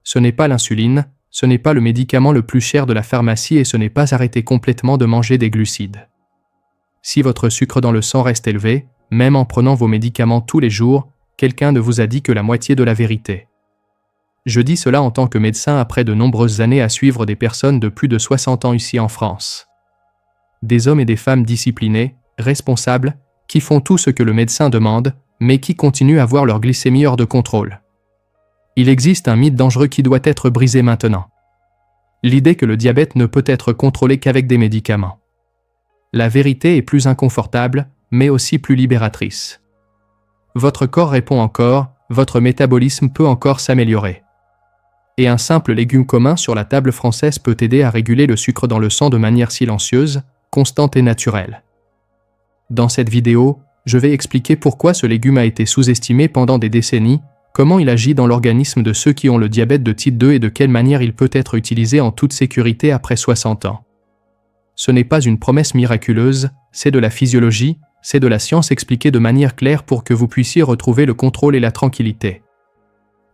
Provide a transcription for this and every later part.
ce n'est pas l'insuline, ce n'est pas le médicament le plus cher de la pharmacie et ce n'est pas arrêter complètement de manger des glucides. Si votre sucre dans le sang reste élevé, même en prenant vos médicaments tous les jours, quelqu'un ne vous a dit que la moitié de la vérité. Je dis cela en tant que médecin après de nombreuses années à suivre des personnes de plus de 60 ans ici en France. Des hommes et des femmes disciplinés, responsables, qui font tout ce que le médecin demande, mais qui continuent à voir leur glycémie hors de contrôle. Il existe un mythe dangereux qui doit être brisé maintenant. L'idée que le diabète ne peut être contrôlé qu'avec des médicaments. La vérité est plus inconfortable, mais aussi plus libératrice. Votre corps répond encore, votre métabolisme peut encore s'améliorer. Et un simple légume commun sur la table française peut aider à réguler le sucre dans le sang de manière silencieuse, constante et naturelle. Dans cette vidéo, je vais expliquer pourquoi ce légume a été sous-estimé pendant des décennies, comment il agit dans l'organisme de ceux qui ont le diabète de type 2 et de quelle manière il peut être utilisé en toute sécurité après 60 ans. Ce n'est pas une promesse miraculeuse, c'est de la physiologie, c'est de la science expliquée de manière claire pour que vous puissiez retrouver le contrôle et la tranquillité.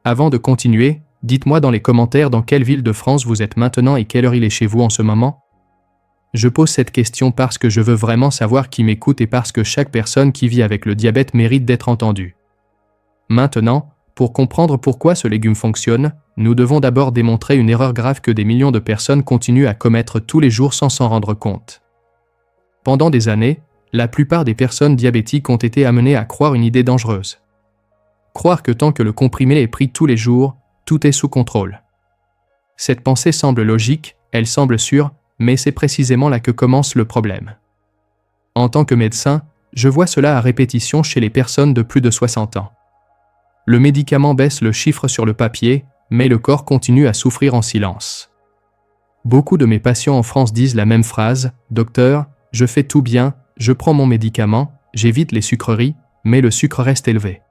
Avant de continuer, dites-moi dans les commentaires dans quelle ville de France vous êtes maintenant et quelle heure il est chez vous en ce moment. Je pose cette question parce que je veux vraiment savoir qui m'écoute et parce que chaque personne qui vit avec le diabète mérite d'être entendue. Maintenant, pour comprendre pourquoi ce légume fonctionne, nous devons d'abord démontrer une erreur grave que des millions de personnes continuent à commettre tous les jours sans s'en rendre compte. Pendant des années, la plupart des personnes diabétiques ont été amenées à croire une idée dangereuse. Croire que tant que le comprimé est pris tous les jours, tout est sous contrôle. Cette pensée semble logique, elle semble sûre, mais c'est précisément là que commence le problème. En tant que médecin, je vois cela à répétition chez les personnes de plus de 60 ans. Le médicament baisse le chiffre sur le papier, mais le corps continue à souffrir en silence. Beaucoup de mes patients en France disent la même phrase, « Docteur, je fais tout bien, je prends mon médicament, j'évite les sucreries, mais le sucre reste élevé. »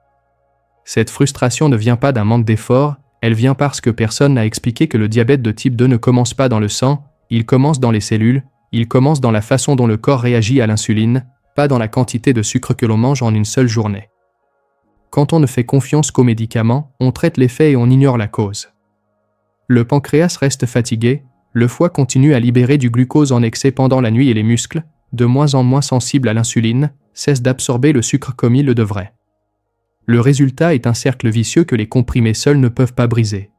Cette frustration ne vient pas d'un manque d'effort, elle vient parce que personne n'a expliqué que le diabète de type 2 ne commence pas dans le sang, il commence dans les cellules, il commence dans la façon dont le corps réagit à l'insuline, pas dans la quantité de sucre que l'on mange en une seule journée. Quand on ne fait confiance qu'aux médicaments, on traite l'effet et on ignore la cause. Le pancréas reste fatigué, le foie continue à libérer du glucose en excès pendant la nuit et les muscles, de moins en moins sensibles à l'insuline, cessent d'absorber le sucre comme ils le devraient. Le résultat est un cercle vicieux que les comprimés seuls ne peuvent pas briser.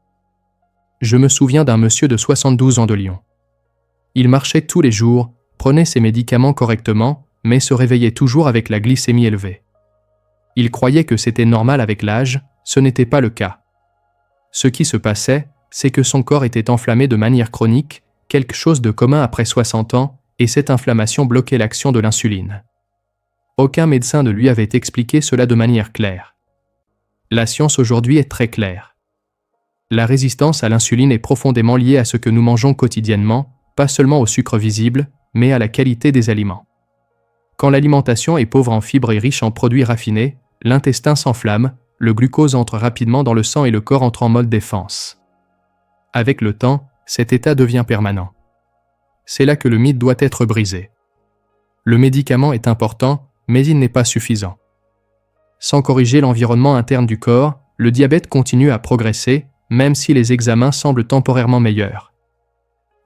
Je me souviens d'un monsieur de 72 ans de Lyon. Il marchait tous les jours, prenait ses médicaments correctement, mais se réveillait toujours avec la glycémie élevée. Il croyait que c'était normal avec l'âge, ce n'était pas le cas. Ce qui se passait, c'est que son corps était enflammé de manière chronique, quelque chose de commun après 60 ans, et cette inflammation bloquait l'action de l'insuline. Aucun médecin ne lui avait expliqué cela de manière claire. La science aujourd'hui est très claire. La résistance à l'insuline est profondément liée à ce que nous mangeons quotidiennement, pas seulement au sucre visible, mais à la qualité des aliments. Quand l'alimentation est pauvre en fibres et riche en produits raffinés, l'intestin s'enflamme, le glucose entre rapidement dans le sang et le corps entre en mode défense. Avec le temps, cet état devient permanent. C'est là que le mythe doit être brisé. Le médicament est important, mais il n'est pas suffisant. Sans corriger l'environnement interne du corps, le diabète continue à progresser, même si les examens semblent temporairement meilleurs.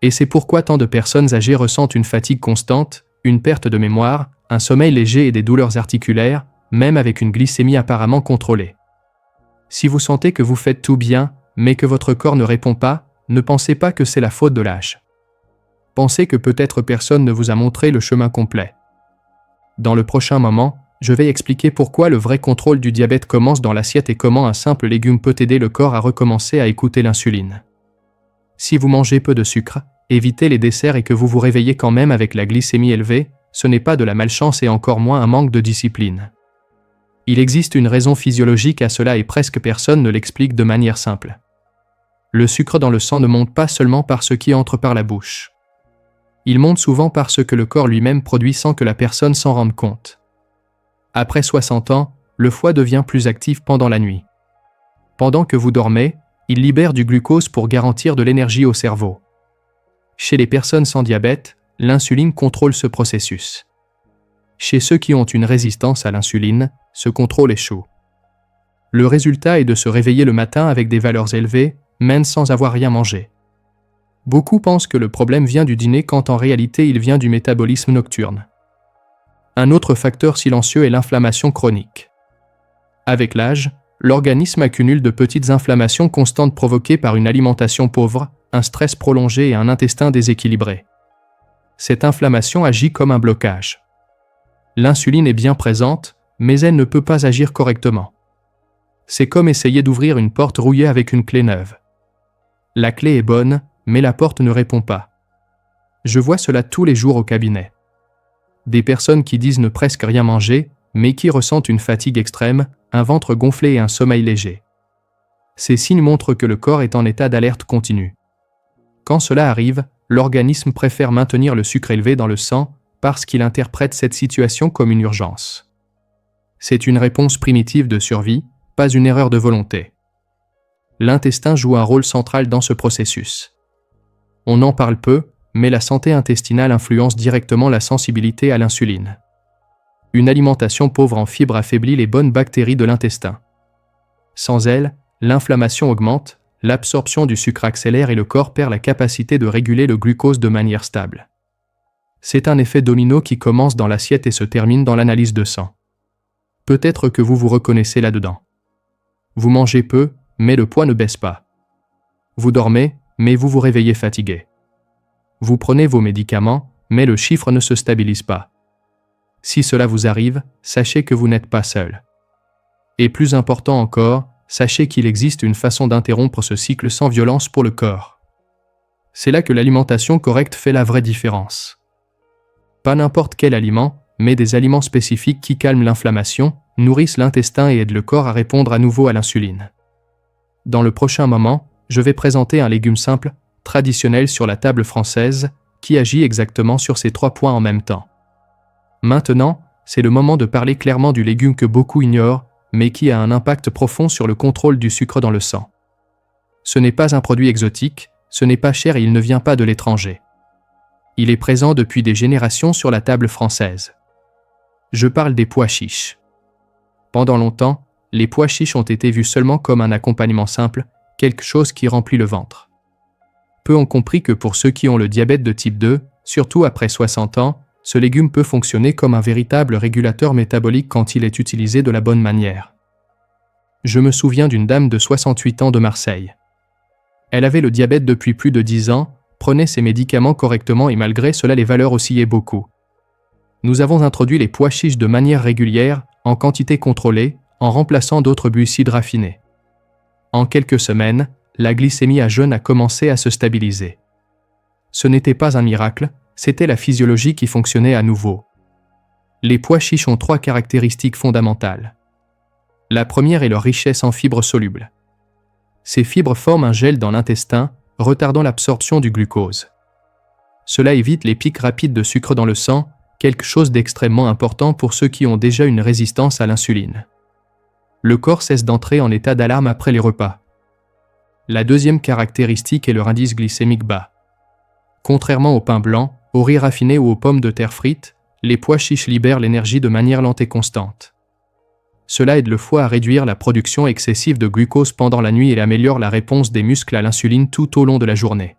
Et c'est pourquoi tant de personnes âgées ressentent une fatigue constante, une perte de mémoire, un sommeil léger et des douleurs articulaires, même avec une glycémie apparemment contrôlée. Si vous sentez que vous faites tout bien, mais que votre corps ne répond pas, ne pensez pas que c'est la faute de l'âge. Pensez que peut-être personne ne vous a montré le chemin complet. Dans le prochain moment, je vais expliquer pourquoi le vrai contrôle du diabète commence dans l'assiette et comment un simple légume peut aider le corps à recommencer à écouter l'insuline. Si vous mangez peu de sucre, évitez les desserts et que vous vous réveillez quand même avec la glycémie élevée, ce n'est pas de la malchance et encore moins un manque de discipline. Il existe une raison physiologique à cela et presque personne ne l'explique de manière simple. Le sucre dans le sang ne monte pas seulement par ce qui entre par la bouche. Il monte souvent par ce que le corps lui-même produit sans que la personne s'en rende compte. Après 60 ans, le foie devient plus actif pendant la nuit. Pendant que vous dormez, il libère du glucose pour garantir de l'énergie au cerveau. Chez les personnes sans diabète, l'insuline contrôle ce processus. Chez ceux qui ont une résistance à l'insuline, ce contrôle échoue. Le résultat est de se réveiller le matin avec des valeurs élevées, même sans avoir rien mangé. Beaucoup pensent que le problème vient du dîner quand en réalité il vient du métabolisme nocturne. Un autre facteur silencieux est l'inflammation chronique. Avec l'âge, l'organisme accumule de petites inflammations constantes provoquées par une alimentation pauvre, un stress prolongé et un intestin déséquilibré. Cette inflammation agit comme un blocage. L'insuline est bien présente, mais elle ne peut pas agir correctement. C'est comme essayer d'ouvrir une porte rouillée avec une clé neuve. La clé est bonne, mais la porte ne répond pas. Je vois cela tous les jours au cabinet. Des personnes qui disent ne presque rien manger, mais qui ressentent une fatigue extrême, un ventre gonflé et un sommeil léger. Ces signes montrent que le corps est en état d'alerte continue. Quand cela arrive, l'organisme préfère maintenir le sucre élevé dans le sang parce qu'il interprète cette situation comme une urgence. C'est une réponse primitive de survie, pas une erreur de volonté. L'intestin joue un rôle central dans ce processus. On en parle peu, mais la santé intestinale influence directement la sensibilité à l'insuline. Une alimentation pauvre en fibres affaiblit les bonnes bactéries de l'intestin. Sans elles, l'inflammation augmente, l'absorption du sucre accélère et le corps perd la capacité de réguler le glucose de manière stable. C'est un effet domino qui commence dans l'assiette et se termine dans l'analyse de sang. Peut-être que vous vous reconnaissez là-dedans. Vous mangez peu, mais le poids ne baisse pas. Vous dormez, mais vous vous réveillez fatigué. Vous prenez vos médicaments, mais le chiffre ne se stabilise pas. Si cela vous arrive, sachez que vous n'êtes pas seul. Et plus important encore, sachez qu'il existe une façon d'interrompre ce cycle sans violence pour le corps. C'est là que l'alimentation correcte fait la vraie différence. Pas n'importe quel aliment, mais des aliments spécifiques qui calment l'inflammation, nourrissent l'intestin et aident le corps à répondre à nouveau à l'insuline. Dans le prochain moment, je vais présenter un légume simple, traditionnel sur la table française, qui agit exactement sur ces 3 points en même temps. Maintenant, c'est le moment de parler clairement du légume que beaucoup ignorent, mais qui a un impact profond sur le contrôle du sucre dans le sang. Ce n'est pas un produit exotique, ce n'est pas cher et il ne vient pas de l'étranger. Il est présent depuis des générations sur la table française. Je parle des pois chiches. Pendant longtemps, les pois chiches ont été vus seulement comme un accompagnement simple, quelque chose qui remplit le ventre. Peu ont compris que pour ceux qui ont le diabète de type 2, surtout après 60 ans, ce légume peut fonctionner comme un véritable régulateur métabolique quand il est utilisé de la bonne manière. Je me souviens d'une dame de 68 ans de Marseille. Elle avait le diabète depuis plus de 10 ans, prenait ses médicaments correctement et malgré cela les valeurs oscillaient beaucoup. Nous avons introduit les pois chiches de manière régulière, en quantité contrôlée, en remplaçant d'autres glucides raffinés. En quelques semaines, la glycémie à jeûne a commencé à se stabiliser. Ce n'était pas un miracle, c'était la physiologie qui fonctionnait à nouveau. Les pois chiches ont 3 caractéristiques fondamentales. La première est leur richesse en fibres solubles. Ces fibres forment un gel dans l'intestin, retardant l'absorption du glucose. Cela évite les pics rapides de sucre dans le sang, quelque chose d'extrêmement important pour ceux qui ont déjà une résistance à l'insuline. Le corps cesse d'entrer en état d'alarme après les repas. La deuxième caractéristique est leur indice glycémique bas. Contrairement au pain blanc, au riz raffiné ou aux pommes de terre frites, les pois chiches libèrent l'énergie de manière lente et constante. Cela aide le foie à réduire la production excessive de glucose pendant la nuit et améliore la réponse des muscles à l'insuline tout au long de la journée.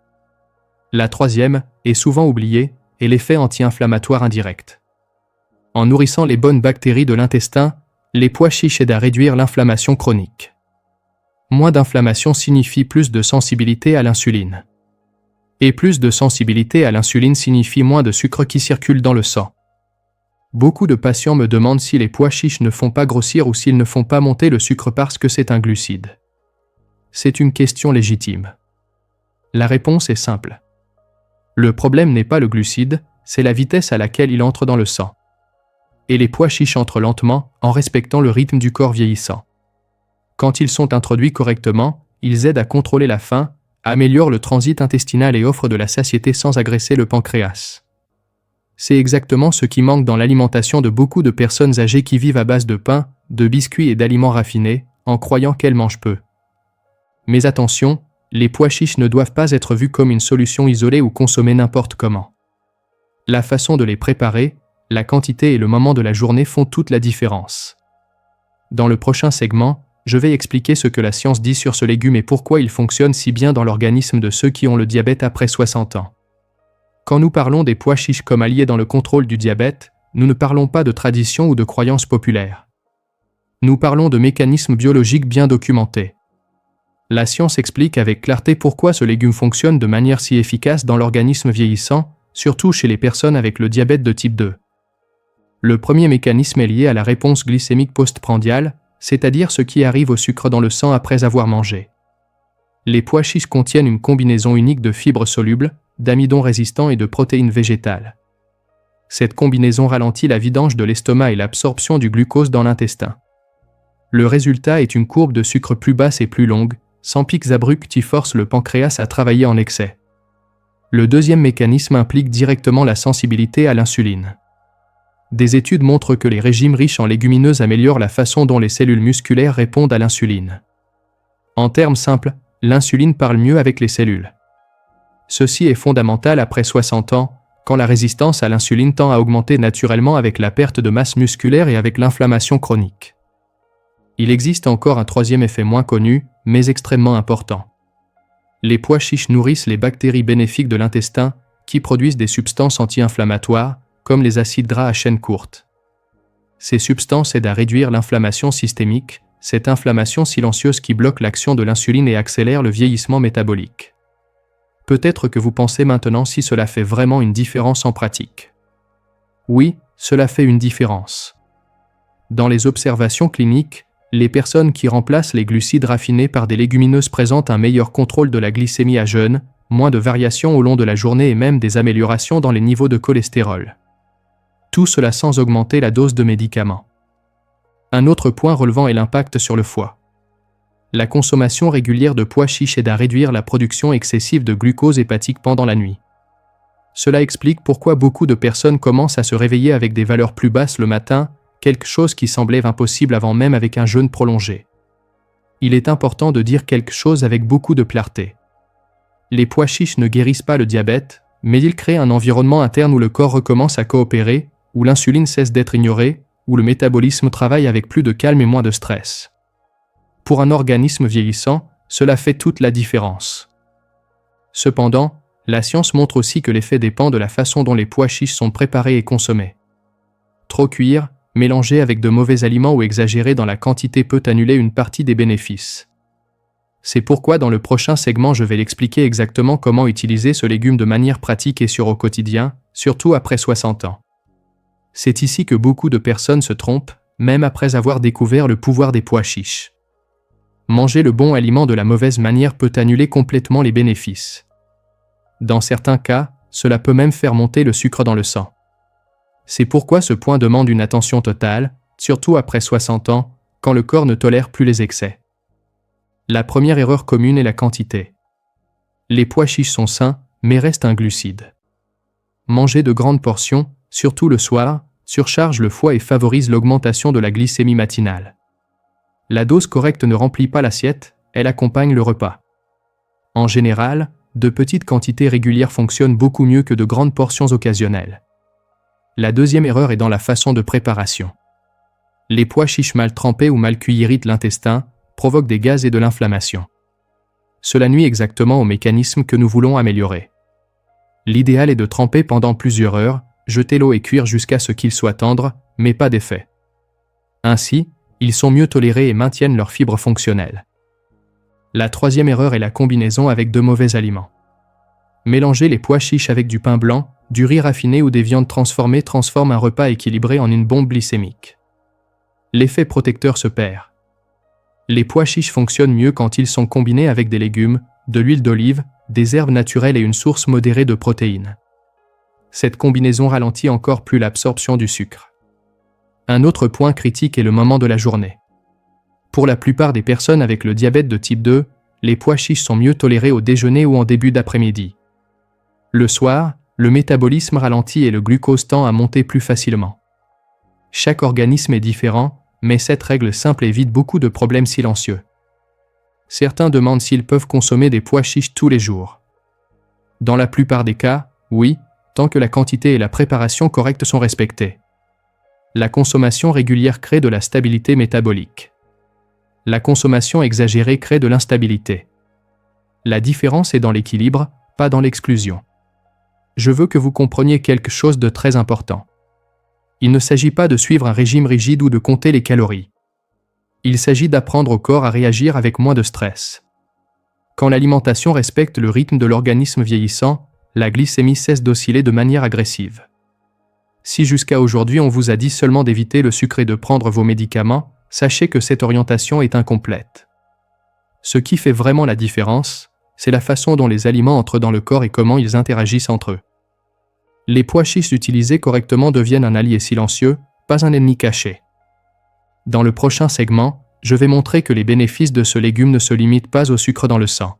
La troisième, et souvent oubliée, est l'effet anti-inflammatoire indirect. En nourrissant les bonnes bactéries de l'intestin, les pois chiches aident à réduire l'inflammation chronique. Moins d'inflammation signifie plus de sensibilité à l'insuline. Et plus de sensibilité à l'insuline signifie moins de sucre qui circule dans le sang. Beaucoup de patients me demandent si les pois chiches ne font pas grossir ou s'ils ne font pas monter le sucre parce que c'est un glucide. C'est une question légitime. La réponse est simple. Le problème n'est pas le glucide, c'est la vitesse à laquelle il entre dans le sang. Et les pois chiches entrent lentement, en respectant le rythme du corps vieillissant. Quand ils sont introduits correctement, ils aident à contrôler la faim, améliorent le transit intestinal et offrent de la satiété sans agresser le pancréas. C'est exactement ce qui manque dans l'alimentation de beaucoup de personnes âgées qui vivent à base de pain, de biscuits et d'aliments raffinés, en croyant qu'elles mangent peu. Mais attention, les pois chiches ne doivent pas être vus comme une solution isolée ou consommée n'importe comment. La façon de les préparer, la quantité et le moment de la journée font toute la différence. Dans le prochain segment, je vais expliquer ce que la science dit sur ce légume et pourquoi il fonctionne si bien dans l'organisme de ceux qui ont le diabète après 60 ans. Quand nous parlons des pois chiches comme alliés dans le contrôle du diabète, nous ne parlons pas de tradition ou de croyances populaires. Nous parlons de mécanismes biologiques bien documentés. La science explique avec clarté pourquoi ce légume fonctionne de manière si efficace dans l'organisme vieillissant, surtout chez les personnes avec le diabète de type 2. Le premier mécanisme est lié à la réponse glycémique postprandiale, c'est-à-dire ce qui arrive au sucre dans le sang après avoir mangé. Les pois chiches contiennent une combinaison unique de fibres solubles, d'amidon résistants et de protéines végétales. Cette combinaison ralentit la vidange de l'estomac et l'absorption du glucose dans l'intestin. Le résultat est une courbe de sucre plus basse et plus longue, sans pics abrupts qui forcent le pancréas à travailler en excès. Le deuxième mécanisme implique directement la sensibilité à l'insuline. Des études montrent que les régimes riches en légumineuses améliorent la façon dont les cellules musculaires répondent à l'insuline. En termes simples, l'insuline parle mieux avec les cellules. Ceci est fondamental après 60 ans, quand la résistance à l'insuline tend à augmenter naturellement avec la perte de masse musculaire et avec l'inflammation chronique. Il existe encore un troisième effet moins connu, mais extrêmement important. Les pois chiches nourrissent les bactéries bénéfiques de l'intestin, qui produisent des substances anti-inflammatoires, comme les acides gras à chaîne courte. Ces substances aident à réduire l'inflammation systémique, cette inflammation silencieuse qui bloque l'action de l'insuline et accélère le vieillissement métabolique. Peut-être que vous pensez maintenant si cela fait vraiment une différence en pratique. Oui, cela fait une différence. Dans les observations cliniques, les personnes qui remplacent les glucides raffinés par des légumineuses présentent un meilleur contrôle de la glycémie à jeûne, moins de variations au long de la journée et même des améliorations dans les niveaux de cholestérol. Tout cela sans augmenter la dose de médicaments. Un autre point relevant est l'impact sur le foie. La consommation régulière de pois chiches aide à réduire la production excessive de glucose hépatique pendant la nuit. Cela explique pourquoi beaucoup de personnes commencent à se réveiller avec des valeurs plus basses le matin, quelque chose qui semblait impossible avant même avec un jeûne prolongé. Il est important de dire quelque chose avec beaucoup de clarté. Les pois chiches ne guérissent pas le diabète, mais ils créent un environnement interne où le corps recommence à coopérer, où l'insuline cesse d'être ignorée, où le métabolisme travaille avec plus de calme et moins de stress. Pour un organisme vieillissant, cela fait toute la différence. Cependant, la science montre aussi que l'effet dépend de la façon dont les pois chiches sont préparés et consommés. Trop cuire, mélanger avec de mauvais aliments ou exagérer dans la quantité peut annuler une partie des bénéfices. C'est pourquoi dans le prochain segment je vais l'expliquer exactement comment utiliser ce légume de manière pratique et sûre au quotidien, surtout après 60 ans. C'est ici que beaucoup de personnes se trompent, même après avoir découvert le pouvoir des pois chiches. Manger le bon aliment de la mauvaise manière peut annuler complètement les bénéfices. Dans certains cas, cela peut même faire monter le sucre dans le sang. C'est pourquoi ce point demande une attention totale, surtout après 60 ans, quand le corps ne tolère plus les excès. La première erreur commune est la quantité. Les pois chiches sont sains, mais restent un glucide. Manger de grandes portions, surtout le soir, surcharge le foie et favorise l'augmentation de la glycémie matinale. La dose correcte ne remplit pas l'assiette, elle accompagne le repas. En général, de petites quantités régulières fonctionnent beaucoup mieux que de grandes portions occasionnelles. La deuxième erreur est dans la façon de préparation. Les pois chiches mal trempés ou mal cuits irritent l'intestin, provoquent des gaz et de l'inflammation. Cela nuit exactement au mécanisme que nous voulons améliorer. L'idéal est de tremper pendant plusieurs heures, jeter l'eau et cuire jusqu'à ce qu'ils soient tendres, mais pas d'effet. Ainsi, ils sont mieux tolérés et maintiennent leurs fibres fonctionnelles. La troisième erreur est la combinaison avec de mauvais aliments. Mélanger les pois chiches avec du pain blanc, du riz raffiné ou des viandes transformées transforme un repas équilibré en une bombe glycémique. L'effet protecteur se perd. Les pois chiches fonctionnent mieux quand ils sont combinés avec des légumes, de l'huile d'olive, des herbes naturelles et une source modérée de protéines. Cette combinaison ralentit encore plus l'absorption du sucre. Un autre point critique est le moment de la journée. Pour la plupart des personnes avec le diabète de type 2, les pois chiches sont mieux tolérés au déjeuner ou en début d'après-midi. Le soir, le métabolisme ralentit et le glucose tend à monter plus facilement. Chaque organisme est différent, mais cette règle simple évite beaucoup de problèmes silencieux. Certains demandent s'ils peuvent consommer des pois chiches tous les jours. Dans la plupart des cas, oui, tant que la quantité et la préparation correcte sont respectées. La consommation régulière crée de la stabilité métabolique. la consommation exagérée crée de l'instabilité. La différence est dans l'équilibre, pas dans l'exclusion. Je veux que vous compreniez quelque chose de très important. Il ne s'agit pas de suivre un régime rigide ou de compter les calories. Il s'agit d'apprendre au corps à réagir avec moins de stress. Quand l'alimentation respecte le rythme de l'organisme vieillissant, la glycémie cesse d'osciller de manière agressive. Si jusqu'à aujourd'hui on vous a dit seulement d'éviter le sucre et de prendre vos médicaments, sachez que cette orientation est incomplète. Ce qui fait vraiment la différence, c'est la façon dont les aliments entrent dans le corps et comment ils interagissent entre eux. Les pois chiches utilisés correctement deviennent un allié silencieux, pas un ennemi caché. Dans le prochain segment, je vais montrer que les bénéfices de ce légume ne se limitent pas au sucre dans le sang.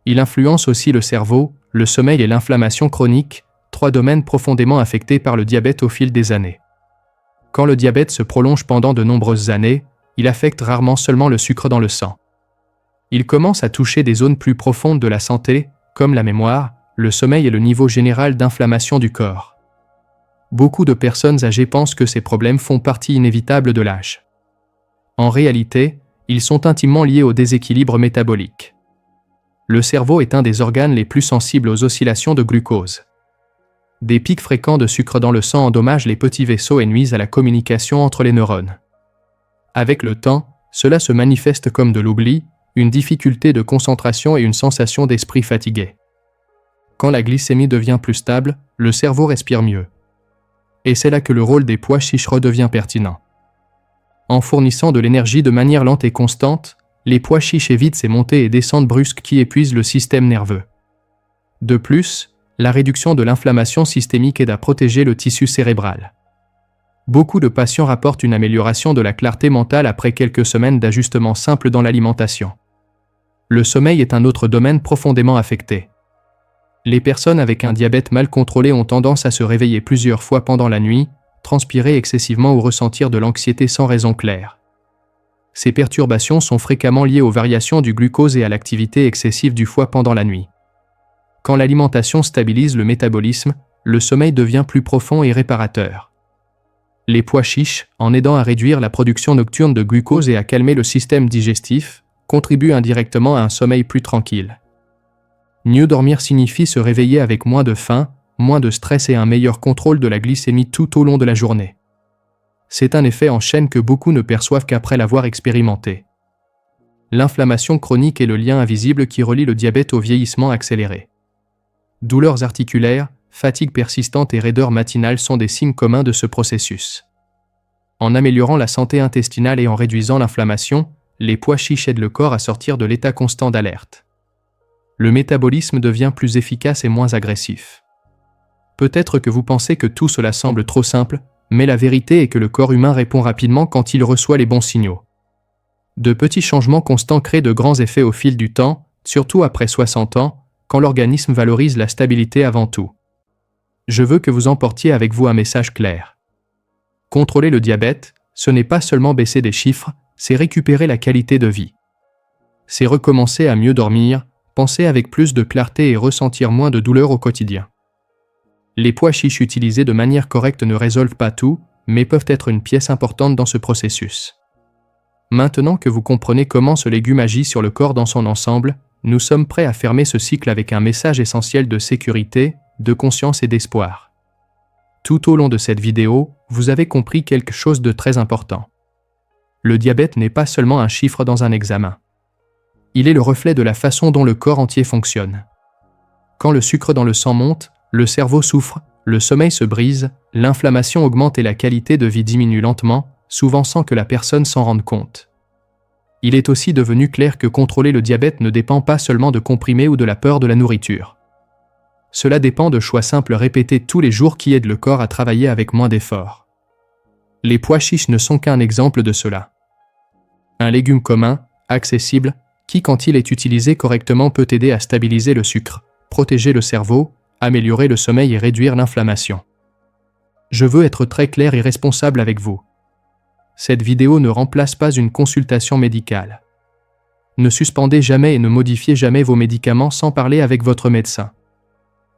Il influence aussi le cerveau, le sommeil et l'inflammation chronique, 3 domaines profondément affectés par le diabète au fil des années. Quand le diabète se prolonge pendant de nombreuses années, il affecte rarement seulement le sucre dans le sang. Il commence à toucher des zones plus profondes de la santé, comme la mémoire, le sommeil et le niveau général d'inflammation du corps. Beaucoup de personnes âgées pensent que ces problèmes font partie inévitable de l'âge. En réalité, ils sont intimement liés au déséquilibre métabolique. Le cerveau est un des organes les plus sensibles aux oscillations de glucose. Des pics fréquents de sucre dans le sang endommagent les petits vaisseaux et nuisent à la communication entre les neurones. Avec le temps, cela se manifeste comme de l'oubli, une difficulté de concentration et une sensation d'esprit fatigué. Quand la glycémie devient plus stable, le cerveau respire mieux. Et c'est là que le rôle des pois chiches redevient pertinent. En fournissant de l'énergie de manière lente et constante, les pois chiches évitent ces montées et descentes brusques qui épuisent le système nerveux. De plus, la réduction de l'inflammation systémique aide à protéger le tissu cérébral. Beaucoup de patients rapportent une amélioration de la clarté mentale après quelques semaines d'ajustements simples dans l'alimentation. Le sommeil est un autre domaine profondément affecté. Les personnes avec un diabète mal contrôlé ont tendance à se réveiller plusieurs fois pendant la nuit, transpirer excessivement ou ressentir de l'anxiété sans raison claire. Ces perturbations sont fréquemment liées aux variations du glucose et à l'activité excessive du foie pendant la nuit. Quand l'alimentation stabilise le métabolisme, le sommeil devient plus profond et réparateur. Les pois chiches, en aidant à réduire la production nocturne de glucose et à calmer le système digestif, contribuent indirectement à un sommeil plus tranquille. Mieux dormir signifie se réveiller avec moins de faim, moins de stress et un meilleur contrôle de la glycémie tout au long de la journée. C'est un effet en chaîne que beaucoup ne perçoivent qu'après l'avoir expérimenté. L'inflammation chronique est le lien invisible qui relie le diabète au vieillissement accéléré. Douleurs articulaires, fatigue persistante et raideur matinale sont des signes communs de ce processus. En améliorant la santé intestinale et en réduisant l'inflammation, les pois chiches aident le corps à sortir de l'état constant d'alerte. Le métabolisme devient plus efficace et moins agressif. Peut-être que vous pensez que tout cela semble trop simple, mais la vérité est que le corps humain répond rapidement quand il reçoit les bons signaux. De petits changements constants créent de grands effets au fil du temps, surtout après 60 ans, quand l'organisme valorise la stabilité avant tout. Je veux que vous emportiez avec vous un message clair. Contrôler le diabète, ce n'est pas seulement baisser des chiffres, c'est récupérer la qualité de vie. C'est recommencer à mieux dormir, penser avec plus de clarté et ressentir moins de douleur au quotidien. Les pois chiches utilisés de manière correcte ne résolvent pas tout, mais peuvent être une pièce importante dans ce processus. Maintenant que vous comprenez comment ce légume agit sur le corps dans son ensemble, nous sommes prêts à fermer ce cycle avec un message essentiel de sécurité, de conscience et d'espoir. Tout au long de cette vidéo, vous avez compris quelque chose de très important. Le diabète n'est pas seulement un chiffre dans un examen. Il est le reflet de la façon dont le corps entier fonctionne. Quand le sucre dans le sang monte, le cerveau souffre, le sommeil se brise, l'inflammation augmente et la qualité de vie diminue lentement, souvent sans que la personne s'en rende compte. Il est aussi devenu clair que contrôler le diabète ne dépend pas seulement de comprimés ou de la peur de la nourriture. Cela dépend de choix simples répétés tous les jours qui aident le corps à travailler avec moins d'efforts. Les pois chiches ne sont qu'un exemple de cela. Un légume commun, accessible, qui quand il est utilisé correctement peut aider à stabiliser le sucre, protéger le cerveau, améliorer le sommeil et réduire l'inflammation. Je veux être très clair et responsable avec vous. Cette vidéo ne remplace pas une consultation médicale. Ne suspendez jamais et ne modifiez jamais vos médicaments sans parler avec votre médecin.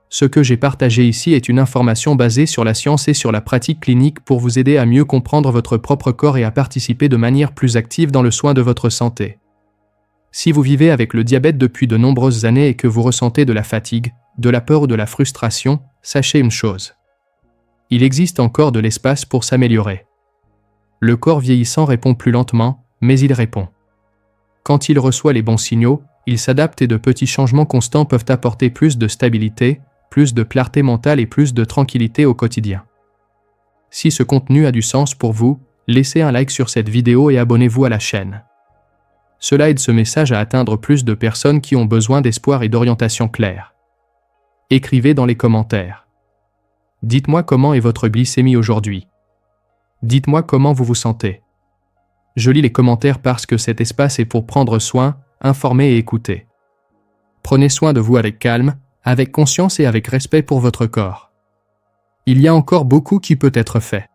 Ce que j'ai partagé ici est une information basée sur la science et sur la pratique clinique pour vous aider à mieux comprendre votre propre corps et à participer de manière plus active dans le soin de votre santé. Si vous vivez avec le diabète depuis de nombreuses années et que vous ressentez de la fatigue, de la peur ou de la frustration, sachez une chose. Il existe encore de l'espace pour s'améliorer. Le corps vieillissant répond plus lentement, mais il répond. Quand il reçoit les bons signaux, il s'adapte et de petits changements constants peuvent apporter plus de stabilité, plus de clarté mentale et plus de tranquillité au quotidien. Si ce contenu a du sens pour vous, laissez un like sur cette vidéo et abonnez-vous à la chaîne. Cela aide ce message à atteindre plus de personnes qui ont besoin d'espoir et d'orientation claire. Écrivez dans les commentaires. Dites-moi comment est votre glycémie aujourd'hui. Dites-moi comment vous vous sentez. Je lis les commentaires parce que cet espace est pour prendre soin, informer et écouter. Prenez soin de vous avec calme, avec conscience et avec respect pour votre corps. Il y a encore beaucoup qui peut être fait.